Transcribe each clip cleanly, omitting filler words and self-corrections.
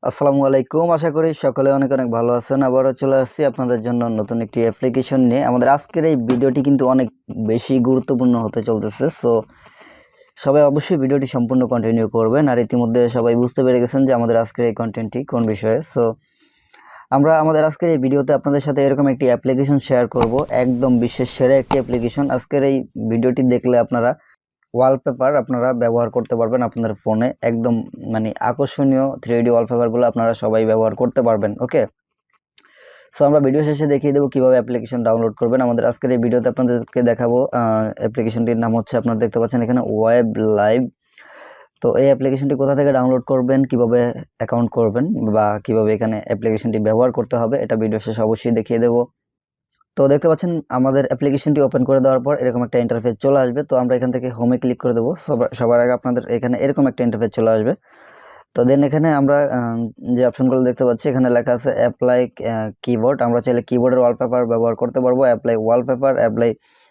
আসসালামু আলাইকুম। আশা করি সকলে অনেক অনেক ভালো আছেন। আবারও চলে আসছি আপনাদের জন্য নতুন একটি অ্যাপ্লিকেশন নিয়ে। আমাদের আজকের এই ভিডিওটি কিন্তু অনেক বেশি গুরুত্বপূর্ণ হতে চলতেছে। সো সবাই অবশ্যই ভিডিওটি সম্পূর্ণ কন্টিনিউ করবেন। আর ইতিমধ্যে সবাই বুঝতে পেরে গেছেন যে আমাদের আজকের এই কন্টেন্টটি কোন বিষয়ে। সো আমরা আমাদের আজকের এই ভিডিওতে আপনাদের সাথে এরকম একটি অ্যাপ্লিকেশন শেয়ার করব, একদম বিশ্বের সেরা একটি অ্যাপ্লিকেশন। আজকের এই ভিডিওটি দেখলে আপনারা ওয়ালপেপার আপনারা ব্যবহার করতে পারবেন আপনাদের ফোনে। একদম মানে আকর্ষণীয় 3D ওয়ালপেপারগুলো আপনারা সবাই ব্যবহার করতে পারবেন। ওকে, সো আমরা ভিডিও শেষে দেখিয়ে দেবো কিভাবে অ্যাপ্লিকেশন ডাউনলোড করবেন। আমাদের আজকের এই ভিডিওতে আপনাদেরকে দেখাবো অ্যাপ্লিকেশনটির নাম হচ্ছে, আপনারা দেখতে পাচ্ছেন এখানে ওয়েব লাইভ। তো এই অ্যাপ্লিকেশনটি কোথা থেকে ডাউনলোড করবেন, কিভাবে অ্যাকাউন্ট করবেন বা কিভাবে এখানে অ্যাপ্লিকেশনটি ব্যবহার করতে হবে, এটা ভিডিও শেষে অবশ্যই দেখিয়ে দেবো। তো দেখতে পাচ্ছেন আমাদের অ্যাপ্লিকেশনটি ওপেন করে দেওয়ার পর এরকম একটা ইন্টারফেস চলে আসবে। তো আমরা এখান থেকে হোমে ক্লিক করে দেবো। সবার আগে আপনাদের এখানে এরকম একটা ইন্টারফেস চলে আসবে। তো দেন এখানে আমরা যে অপশনগুলো দেখতে পাচ্ছি, এখানে লেখা আছে অ্যাপ্লাই কিবোর্ড। আমরা চাইলে কিবোর্ডের ওয়ালপেপার ব্যবহার করতে পারবো। অ্যাপ্লাই ওয়ালপেপার, অ্যাপ্লাই,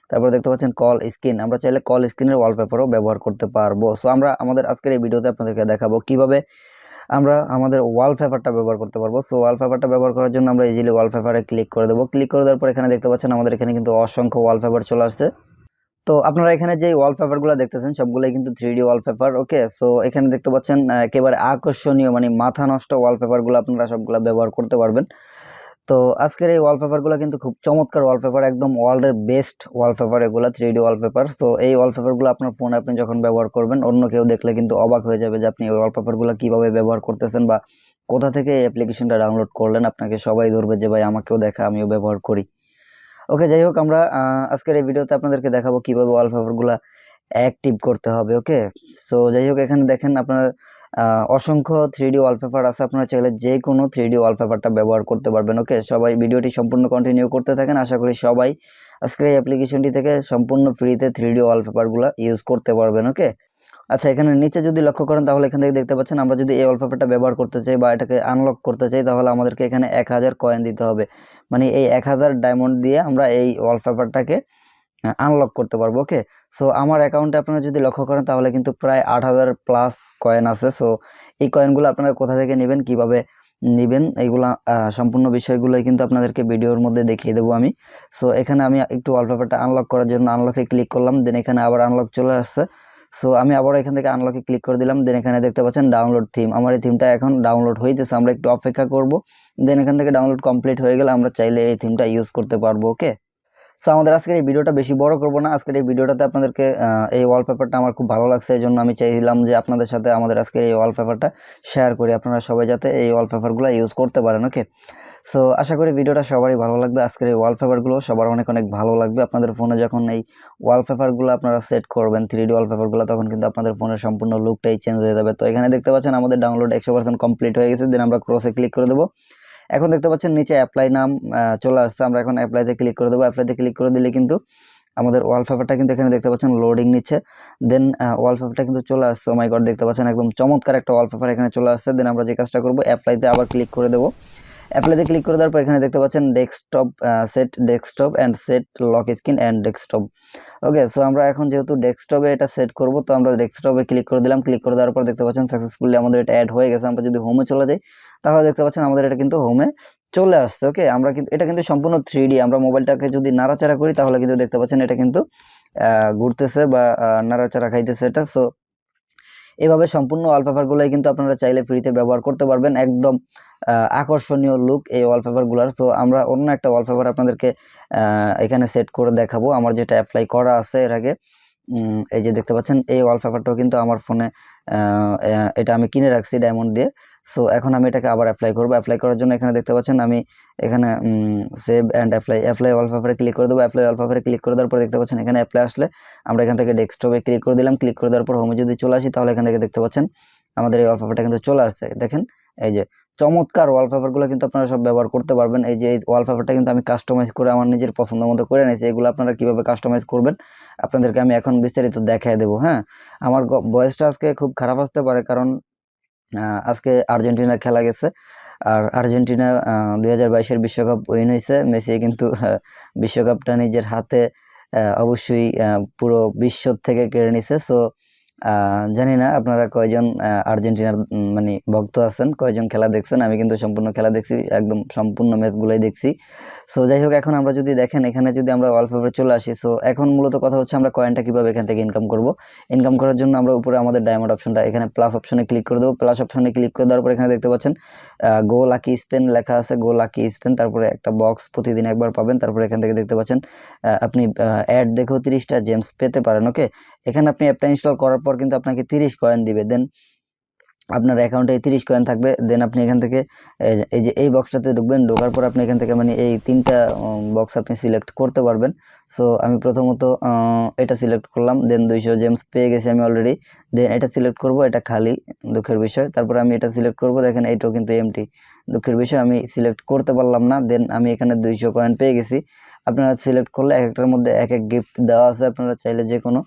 তারপরে দেখতে পাচ্ছেন কল স্ক্রিন। আমরা চাইলে কল স্ক্রিনের ওয়ালপেপারও ব্যবহার করতে পারবো। সো আমরা আমাদের আজকের এই ভিডিওতে আপনাদেরকে দেখাবো কিভাবে আমরা আমাদের ওয়ালপেপারটা ব্যবহার করতে পারবো। সো ওয়ালপেপারটা ব্যবহার করার জন্য আমরা ইজিলি ওয়ালপেপারে ক্লিক করে দেবো। ক্লিক করে দেওয়ার পর এখানে দেখতে পাচ্ছেন আমাদের এখানে কিন্তু অসংখ্য ওয়ালপেপার চলে আসছে। তো আপনারা এখানে যে ওয়ালপেপারগুলো দেখতেছেন সবগুলোই কিন্তু 3D ওয়ালপেপার। ওকে, সো এখানে দেখতে পাচ্ছেন একেবারে আকর্ষণীয় মানে মাথা নষ্ট ওয়ালপেপারগুলো আপনারা সবগুলো ব্যবহার করতে পারবেন। তো আজকের এই ওয়ালপেপারগুলো কিন্তু খুব চমৎকার ওয়ালপেপার, একদম ওয়ার্ল্ডের বেস্ট ওয়ালপেপার এগুলো 3D ওয়ালপেপার। সো এই ওয়ালপেপারগুলো আপনার ফোনে আপনি যখন ব্যবহার করবেন, অন্য কেউ দেখলে কিন্তু অবাক হয়ে যাবে যে আপনি এই ওয়ালপেপারগুলো কিভাবে ব্যবহার করতেছেন বা কোথা থেকে এই অ্যাপ্লিকেশনটা ডাউনলোড করলেন। আপনাকে সবাই ধরবে যে ভাই আমাকেও দেখা, আমিও ব্যবহার করি। ওকে, যাই হোক, আমরা আজকের এই ভিডিওতে আপনাদেরকে দেখাবো কিভাবে ওয়ালপেপারগুলো অ্যাক্টিভ করতে হবে। ওকে, সো যাই হোক, এখানে দেখেন আপনার অসংখ্য 3D ওয়ালপেপার আছে। আপনারা চাইলে যে কোনো 3D ওয়ালপেপারটা ব্যবহার করতে পারবেন। ওকে, সবাই ভিডিওটি সম্পূর্ণ কন্টিনিউ করতে থাকেন। আশা করি সবাই আজকের এই অ্যাপ্লিকেশনটি থেকে সম্পূর্ণ ফ্রিতে 3D ওয়ালপেপারগুলো ইউজ করতে পারবেন। ওকে, আচ্ছা, এখানে নিচে যদি লক্ষ্য করেন তাহলে এখান থেকে দেখতে পাচ্ছেন আমরা যদি এই ওয়ালপেপারটা ব্যবহার করতে চাই বা এটাকে আনলক করতে চাই তাহলে আমাদেরকে এখানে 1000 কয়েন দিতে হবে। মানে এই 1000 ডায়মন্ড দিয়ে আমরা এই ওয়ালপেপারটাকে আনলক করতে পারবো। ওকে, সো আমার অ্যাকাউন্টে আপনারা যদি লক্ষ্য করেন তাহলে কিন্তু প্রায় 8000 প্লাস কয়েন আছে। সো এই কয়েনগুলো আপনারা কোথা থেকে নেবেন, কিভাবে নেবেন, এইগুলা সম্পূর্ণ বিষয়গুলোই কিন্তু আপনাদেরকে ভিডিওর মধ্যে দেখিয়ে দেবো আমি। সো এখানে আমি একটু ওয়ালপেপারটা আনলক করার জন্য আনলকে ক্লিক করলাম, দেন এখানে আবার আনলক চলে আসছে। সো আমি আবার এখান থেকে আনলকে ক্লিক করে দিলাম, দেন এখানে দেখতে পাচ্ছেন ডাউনলোড থিম। আমার এই থিমটা এখন ডাউনলোড হইতেছে, আমরা একটু অপেক্ষা করব। দেন এখান থেকে ডাউনলোড কমপ্লিট হয়ে গেলে আমরা চাইলে এই থিমটা ইউজ করতে পারবো। ওকে, সো আমাদের আজকের এই ভিডিওটা বেশি বড় করব না। আজকের এই ভিডিওটাতে আপনাদেরকে এই ওয়ালপেপারটা আমার খুব ভালো লাগছে, এই জন্য আমি চাইছিলাম যে আপনাদের সাথে আমাদের আজকের এই ওয়ালপেপারটা শেয়ার করি, আপনারা সবাই যাতে এই ওয়ালপেপারগুলো ইউজ করতে পারেন। ওকে, সো আশা করি ভিডিওটা সবারই ভালো লাগবে। আজকের এই ওয়ালপেপারগুলো সবার অনেক অনেক ভালো লাগবে। আপনাদের ফোনে যখন এই ওয়ালপেপারগুলো আপনারা সেট করবেন 3D ওয়ালপেপারগুলো, তখন কিন্তু আপনাদের ফোনের সম্পূর্ণ লুকটাই চেঞ্জ হয়ে যাবে। তো এখানে দেখতে পাচ্ছেন আমাদের ডাউনলোড 100% কমপ্লিট হয়ে গেছে। দেন আমরা ক্রসে ক্লিক করে দেবো। এখন দেখতে পাচ্ছেন নিচে অ্যাপ্লাই নাম চলে আসছে। আমরা এখন অ্যাপ্লাইতে ক্লিক করে দেবো। অ্যাপ্লাইতে ক্লিক করে দিলে কিন্তু আমাদের ওয়ালপেপারটা কিন্তু এখানে দেখতে পাচ্ছেন লোডিং নিচ্ছে। দেন ওয়ালপেপারটা কিন্তু চলে আসছে। ও মাই গড, দেখতে পাচ্ছেন একদম চমৎকার একটা ওয়ালপেপার এখানে চলে আসছে। দেন আমরা যে কাজটা করবো, অ্যাপ্লাইতে আবার ক্লিক করে দেবো। অ্যাপ্লাইতে ক্লিক করে দেওয়ার পর এখানে দেখতে পাচ্ছেন desktop, set desktop and set lock screen and desktop. Okay, so আমরা এখন যেহেতু ডেস্কটপে এটা সেট করব, তো আমরা ডেস্কটপে ক্লিক করে দিলাম। ক্লিক করে দেওয়ার পর দেখতে পাচ্ছেন সাকসেসফুলি আমাদের এটা অ্যাড হয়ে গেছে। আমরা যদি হোমে চলে যাই তাহলে দেখতে পাচ্ছেন আমাদের এটা কিন্তু হোমে চলে আসছে। ওকে, আমরা কিন্তু এটা কিন্তু সম্পূর্ণ 3D। আমরা মোবাইলটাকে যদি নাড়াচাড়া করি তাহলে কিন্তু দেখতে পাচ্ছেন এটা কিন্তু ঘুরতেছে বা নাড়াচাড়া খাইতেছে এটা। সো এভাবে সম্পূর্ণ ওয়ালপেপারগুলোই কিন্তু আপনারা চাইলে ফ্রিতে ব্যবহার করতে পারবেন। একদম আকর্ষণীয় লুক এই ওয়ালপেপারগুলোর। সো আমরা অন্য একটা ওয়ালপেপার আপনাদেরকে এখানে সেট করে দেখাবো, আমার যেটা অ্যাপ্লাই করা আছে এর আগে। এই যে দেখতে পাচ্ছেন এই ওয়ালপেপারটাও কিন্তু আমার ফোনে এটা আমি কিনে রাখছি ডায়মন্ড দিয়ে। সো এখন আমি এটাকে আবার অ্যাপ্লাই করবো। অ্যাপ্লাই করার জন্য এখানে দেখতে পাচ্ছেন আমি এখানে সেভ অ্যান্ড অ্যাপ্লাই ওয়ালপেপারে ক্লিক করে দেবো। অ্যাপ্লাই ওয়ালপেপারে ক্লিক করে দেওয়ার পর দেখতে পাচ্ছেন এখানে অ্যাপ্লাই আসলে আমরা এখান থেকে ডেস্কটপে ক্লিক করে দিলাম। ক্লিক করে দেওয়ার পর হোমে যদি চলে আসি তাহলে এখান থেকে দেখতে পাচ্ছেন আমাদের এই ওয়ালপেপারটা কিন্তু চলে আসছে। দেখেন এই যে চমৎকার ওয়ালপেপারগুলো কিন্তু আপনারা সব ব্যবহার করতে পারবেন। এই যে এই ওয়ালপেপারটা কিন্তু আমি কাস্টমাইজ করে আমার নিজের পছন্দ মতো করে নিয়েছি। এগুলো আপনারা কিভাবে কাস্টমাইজ করবেন আপনাদেরকে আমি এখন বিস্তারিত দেখায় দেবো। হ্যাঁ, আমার ভয়েসটা আজকে খুব খারাপ আসতে পারে, কারণ আজকে আর্জেন্টিনা খেলা গেছে। আর আর্জেন্টিনা 2022-এর বিশ্বকাপ উইন হয়েছে। মেসি কিন্তু বিশ্বকাপটা নিজের হাতে অবশ্যই পুরো বিশ্ব থেকে কেড়ে নিছে। সো জানি না আপনারা কয়জন আর্জেন্টিনার মানে ভক্ত আছেন, কয়জন খেলা দেখছেন। আমি কিন্তু সম্পূর্ণ খেলা দেখছি, একদম সম্পূর্ণ ম্যাচগুলোই দেখছি। সো যাই হোক, এখন আমরা যদি দেখেন এখানে যদি আমরা ওয়ালপেপারে চলে আসি, সো এখন মূলত কথা হচ্ছে আমরা কয়েনটা কিভাবে এখান থেকে ইনকাম করব। ইনকাম করার জন্য আমরা উপরে আমাদের ডায়মন্ড অপশনটা, এখানে প্লাস অপশনে ক্লিক করে দেবো। প্লাস অপশনে ক্লিক করে দেওয়ার পর এখানে দেখতে পাচ্ছেন গো লাকি স্পেন লেখা আছে, গো লাকি স্পেন, তারপরে একটা বক্স প্রতিদিন একবার পাবেন। তারপরে এখান থেকে দেখতে পাচ্ছেন আপনি অ্যাড দেখেও 30টা জেমস পেতে পারেন। ওকে, এখানে আপনি অ্যাপটা ইনস্টল করার পর কিন্তু আপনাকে 30 কয়েন দিবে। দেন আপনার অ্যাকাউন্টে 30 কয়েন থাকবে। দেন আপনি এখান থেকে এই যে এই বক্সটাতে ঢুকবেন, ঢোকার পর আপনি এখান থেকে মানে এই 3টা বক্স আপনি সিলেক্ট করতে পারবেন। সো আমি প্রথমত এটা সিলেক্ট করলাম, দেন 200 জেমস পেয়ে গেছি আমি অলরেডি। দেন এটা সিলেক্ট করব, এটা খালি, দুঃখের বিষয়। তারপরে আমি এটা সিলেক্ট করব, দেখেন এইটাও কিন্তু এমটি, দুঃখের বিষয় আমি সিলেক্ট করতে পারলাম না। দেন আমি এখানে 200 কয়েন পেয়ে গেছি। আপনারা সিলেক্ট করলে এক একটার মধ্যে এক এক গিফট দেওয়া আছে, আপনারা চাইলে যে কোনো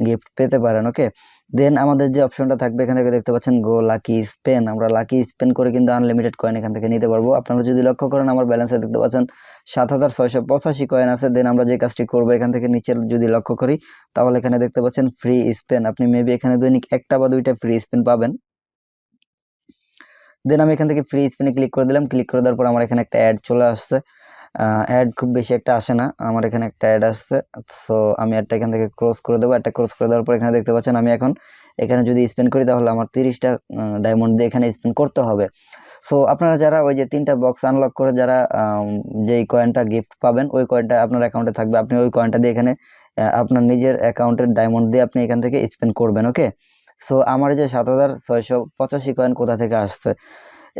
গিফট পেতে পারেন। ওকে, দেন আমাদের যে অপশনটা থাকবে এখান থেকে দেখতে পাচ্ছেন গো লাকি স্পেন, আমরা লাকি স্পেন করে কিন্তু আনলিমিটেড কয়েন এখান থেকে নিতে পারবো। আপনারা যদি লক্ষ্য করেন আমার ব্যালেন্সে দেখতে পাচ্ছেন 7685 কয়েন আছে। দেন আমরা যে কাজটি করবো এখান থেকে নিচে যদি লক্ষ্য করি, তাহলে এখানে দেখতে পাচ্ছেন ফ্রি স্পেন, আপনি মেবি এখানে দৈনিক একটা বা দুইটা ফ্রি স্পেন পাবেন। দেন আমি এখান থেকে ফ্রি স্পিনে ক্লিক করে দিলাম। ক্লিক করে দেওয়ার পর আমার এখানে একটা অ্যাড চলে আসছে। অ্যাড খুব বেশি একটা আসে না, আমার এখানে একটা অ্যাড আসছে। সো আমি অ্যাডটা এখান থেকে ক্লোজ করে দেবো। অ্যাডটা ক্লোজ করে দেওয়ার পর এখানে দেখতে পাচ্ছেন আমি এখন এখানে যদি স্পেন্ড করি তাহলে আমার 30টা ডায়মন্ড দিয়ে এখানে স্পেন্ড করতে হবে। সো আপনারা যারা ওই যে 3টা বক্স আনলক করে যারা যেই কয়েনটা গিফট পাবেন ওই কয়েনটা আপনার অ্যাকাউন্টে থাকবে, আপনি ওই কয়েনটা দিয়ে এখানে আপনার নিজের অ্যাকাউন্টের ডায়মন্ড দিয়ে আপনি এখান থেকে স্পেন্ড করবেন। ওকে, সো আমার যে 7685 কয়েন কোথা থেকে আসছে,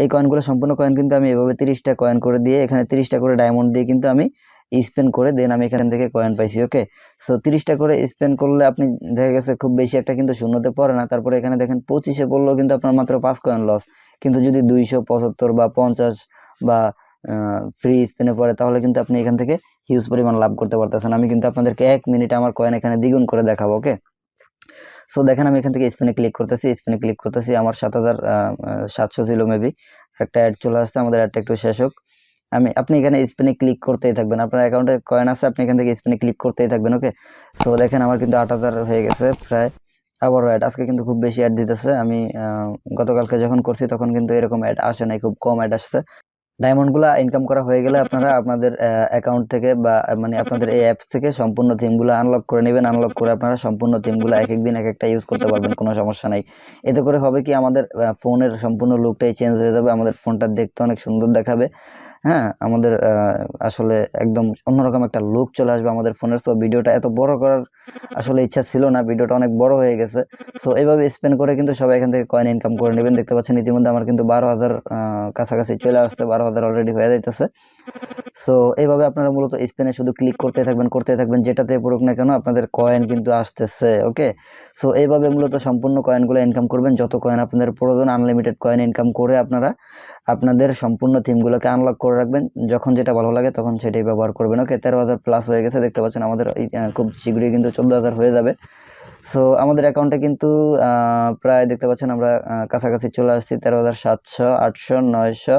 এই কয়েনগুলো সম্পূর্ণ কয়েন কিন্তু আমি এভাবে 30টা কয়েন করে দিয়ে এখানে 30টা করে ডায়মন্ড দিয়ে কিন্তু আমি স্পেন্ড করে দেন আমি এখান থেকে কয়েন পাইছি। ওকে, সো 30টা করে স্পেন্ড করলে আপনি দেখা গেছে খুব বেশি একটা কিন্তু শূন্যতে পড়ে না। তারপরে এখানে দেখেন 25-এ পড়লেও কিন্তু আপনার মাত্র 5 কয়েন লস, কিন্তু যদি 275 বা 50 বা ফ্রি স্পেনে পড়ে তাহলে কিন্তু আপনি এখান থেকে হিউজ পরিমাণ লাভ করতে পারতেছেন। আমি কিন্তু আপনাদেরকে 1 মিনিটে আমার কয়েন এখানে দ্বিগুণ করে দেখাবো। ওকে, সো দেখেন আমি এখান থেকে স্পিনে ক্লিক করতেছি, স্পিনে ক্লিক করতেছি, আমার 7700 ছিল মেবি। একটা অ্যাড চলে আসছে, আমাদের অ্যাডটা একটু শেষ হোক। আপনি এখানে স্পিনে ক্লিক করতেই থাকবেন, আপনার অ্যাকাউন্টে কয়েন আছে, আপনি এখান থেকে স্পিনে ক্লিক করতেই থাকবেন। ওকে, সো দেখেন আমার কিন্তু 8000 হয়ে গেছে প্রায়। আবারও অ্যাড, আজকে কিন্তু খুব বেশি অ্যাড দিতেছে। আমি গতকালকে যখন করছি তখন কিন্তু এরকম অ্যাড আসে নাই, খুব কম অ্যাড আসছে। ডায়মন্ডগুলা ইনকাম করা হয়ে গেলে আপনারা আপনাদের অ্যাকাউন্ট থেকে বা মানে আপনাদের এই অ্যাপস থেকে সম্পূর্ণ থিমগুলো আনলক করে নেবেন। আনলক করে আপনারা সম্পূর্ণ থিমগুলো এক এক দিন এক একটা ইউজ করতে পারবেন, কোনো সমস্যা নাই। এতে করে হবে কি, আমাদের ফোনের সম্পূর্ণ লুকটাই চেঞ্জ হয়ে যাবে, আমাদের ফোনটা দেখতে অনেক সুন্দর দেখাবে। হ্যাঁ, আমাদের আসলে একদম অন্যরকম একটা লুক চলে আসবে আমাদের ফোনের। তো ভিডিওটা এত বড় করার আসলে ইচ্ছা ছিল না, ভিডিওটা অনেক বড় হয়ে গেছে। সো এইভাবে স্পেন্ড করে কিন্তু সবাই এখান থেকে কয়েন ইনকাম করে নেবেন। দেখতে পাচ্ছেন ইতিমধ্যে আমার কিন্তু 12,000 কাছাকাছি চলে আসছে, 12,000 অলরেডি হয়ে যাইতেছে। সো এইভাবে আপনারা মূলত স্পেনে শুধু ক্লিক করতে থাকবেন, যেটাতে পড়ুক না কেন আপনাদের কয়েন কিন্তু আসতেছে। ওকে, সো এইভাবে মূলত সম্পূর্ণ কয়েনগুলো ইনকাম করবেন, যত কয়েন আপনাদের প্রয়োজন আনলিমিটেড কয়েন ইনকাম করে আপনারা আপনাদের সম্পূর্ণ থিমগুলোকে আনলক করে রাখবেন, যখন যেটা ভালো লাগে তখন সেটাই ব্যবহার করবেন। ওকে, 13,000 প্লাস হয়ে গেছে, দেখতে পাচ্ছেন আমাদের খুব শীঘ্রই কিন্তু 14,000 হয়ে যাবে। সো আমাদের অ্যাকাউন্টে কিন্তু প্রায় দেখতে পাচ্ছেন আমরা কাছাকাছি চলে আসছি, 13,700, 800, 900,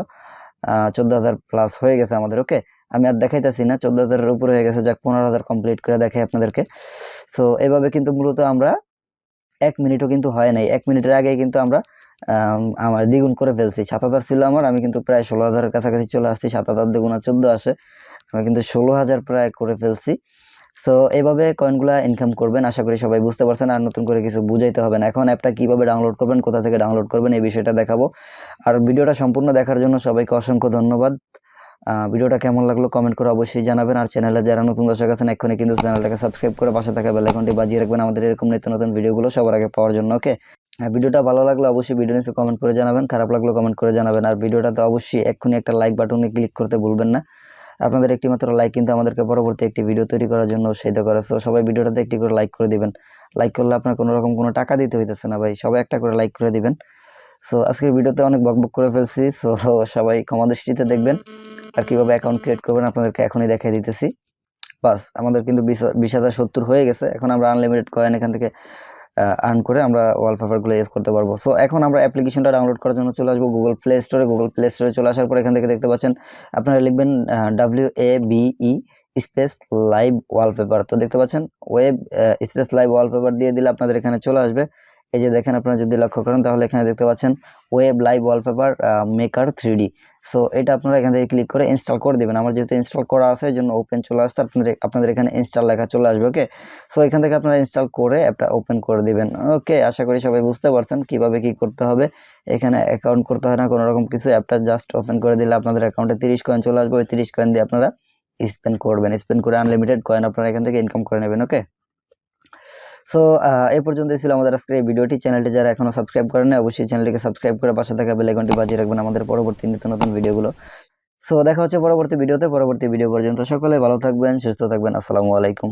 14,000 প্লাস হয়ে গেছে আমাদের। ওকে, আমি আর দেখাইতেছি না, 14,000-এর উপরে হয়ে গেছে। যাক, 15,000 কমপ্লিট করে দেখাই আপনাদেরকে। সো এইভাবে কিন্তু মূলত আমরা 1 মিনিটও কিন্তু হয় নাই, 1 মিনিটের আগেই কিন্তু আমরা আমার দ্বিগুণ করে ফেলছি। 7,000 ছিল আমার, আমি কিন্তু প্রায় 16,000-এর কাছাকাছি চলে আসছি। 7,000 দ্বিগুণ 14 আসে, আমি কিন্তু 16,000 প্রায় করে ফেলছি। সো এইভাবে কয়েনগুলা ইনকাম করবেন, আশা করি সবাই বুঝতে পারছেন, আর নতুন করে কিছু বুঝাইতে হবে না। এখন অ্যাপটা কিভাবে ডাউনলোড করবেন, কোথা থেকে ডাউনলোড করবেন এই বিষয়টা দেখাবো। আর ভিডিওটা সম্পূর্ণ দেখার জন্য সবাইকে অসংখ্য ধন্যবাদ। ভিডিওটা কেমন লাগলো কমেন্ট করে অবশ্যই জানাবেন। আর চ্যানেলে যারা নতুন দর্শক আছেন এক্ষুনি কিন্তু চ্যানেলটাকে সাবস্ক্রাইব করে পাশে থাকা বেল আইকনটি বাজিয়ে রাখবেন আমাদের এরকম নিত্য নতুন ভিডিওগুলো সবার আগে পাওয়ার জন্য। ওকে, ভিডিওটা ভালো লাগলে অবশ্যই ভিডিও নিচে কমেন্ট করে জানাবেন, খারাপ লাগলো কমেন্ট করে জানাবেন। আর ভিডিওটাতে অবশ্যই এক্ষুনি একটা লাইক বাটনে ক্লিক করতে ভুলবেন না। আপনাদের একটি মাত্র লাইক কিন্তু আমাদেরকে পরবর্তী একটি ভিডিও তৈরি করার জন্য উৎসাহিত করে। সো সবাই ভিডিওটাতে একটি করে লাইক করে দিবেন। লাইক করলে আপনার কোনো রকম কোনো টাকা দিতে হইতেছে না ভাই, সবাই একটা করে লাইক করে দিবেন। সো আজকের ভিডিওতে অনেক বকবক করে ফেলছি, সো সবাই ক্ষমা দৃষ্টিতে দেখবেন। আর কিভাবে অ্যাকাউন্ট ক্রিয়েট করবেন আপনাদেরকে এখনই দেখিয়ে দিতেছি। বাস, আমাদের কিন্তু 20,070 হয়ে গেছে। এখন আমরা আনলিমিটেড কয়েন এখান থেকে আর্ন করে আমরা ওয়ালপেপারগুলো ইউজ করতে পারবো। সো এখন আমরা অ্যাপ্লিকেশনটা ডাউনলোড করার জন্য চলে আসবো গুগল প্লে স্টোরে। গুগল প্লে স্টোরে চলে আসার পর এখান থেকে দেখতে পাচ্ছেন আপনারা লিখবেন WABE স্পেস লাইভ ওয়ালপেপার। তো দেখতে পাচ্ছেন ওয়েব স্পেস লাইভ ওয়ালপেপার দিয়ে দিলে আপনাদের এখানে চলে আসবে। এই যে দেখেন আপনারা যদি লক্ষ্য করেন তাহলে এখানে দেখতে পাচ্ছেন web live wallpaper maker 3D। So এটা আপনারা এখান থেকে ক্লিক করে ইনস্টল করে দেবেন। আমার যেহেতু ইনস্টল করা আছে এই জন্য ওপেন চলে আসছে, আপনাদের এখানে ইনস্টল লেখা চলে আসবে। ওকে, সো এখান থেকে আপনারা ইনস্টল করে অ্যাপটা ওপেন করে দিবেন। ওকে, আশা করি সবাই বুঝতে পারছেন কিভাবে কি করতে হবে। এখানে অ্যাকাউন্ট করতে হয় না কোনো রকম কিছু, অ্যাপটা জাস্ট ওপেন করে দিলে আপনাদের অ্যাকাউন্টে 30 কয়েন চলে আসবে। ওই 30 কয়েন দিয়ে আপনারা স্পেন্ড করবেন, স্পেন্ড করে আনলিমিটেড কয়েন আপনারা এখান থেকে ইনকাম করে নেবেন। ওকে, সো এই পর্যন্তই ছিল আমাদের আজকের এই ভিডিওটি। চ্যানেলটি যারা এখনো সাবস্ক্রাইব করেন অবশ্যই চ্যানেলটিকে সাবস্ক্রাইব করে পাশে থাকা বেল আইকনটি বাজিয়ে রাখবেন আমাদের পরবর্তী নিত্য নতুন ভিডিওগুলো। সো দেখা হচ্ছে পরবর্তী ভিডিও পর্যন্ত সকলে ভালো থাকবেন, সুস্থ থাকবেন। আসসালামু আলাইকুম।